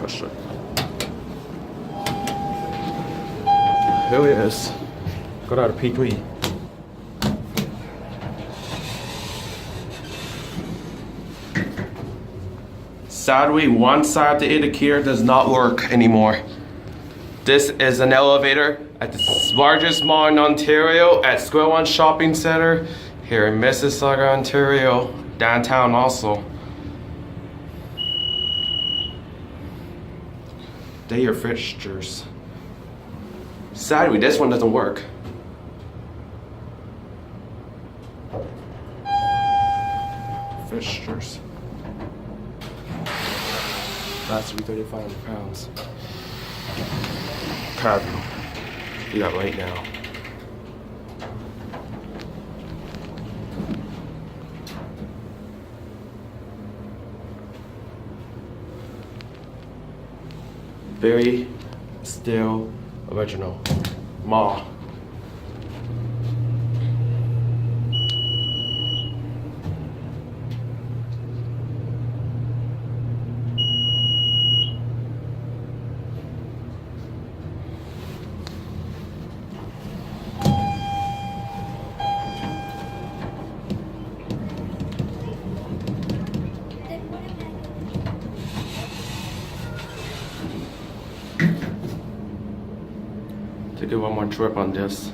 Push it. Here it is. Got out of P3. Sadly, one side of the indicator does not work anymore. This is an elevator at the largest mall in Ontario at Square One Shopping Center here in Mississauga, Ontario, downtown also. They are fixtures. Sadly, this one doesn't work. Fixtures. That's £3,500. Carving. You got right now. Very still original. Ma. Take one more trip on this.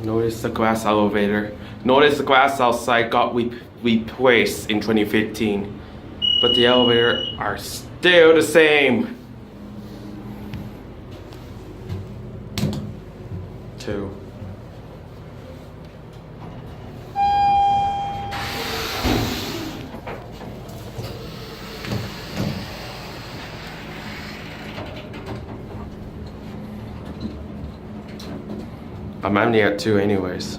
Notice the glass elevator. Notice the glass outside got replaced in 2015, but the elevator are still the same. 2. I'm only at 2 anyways.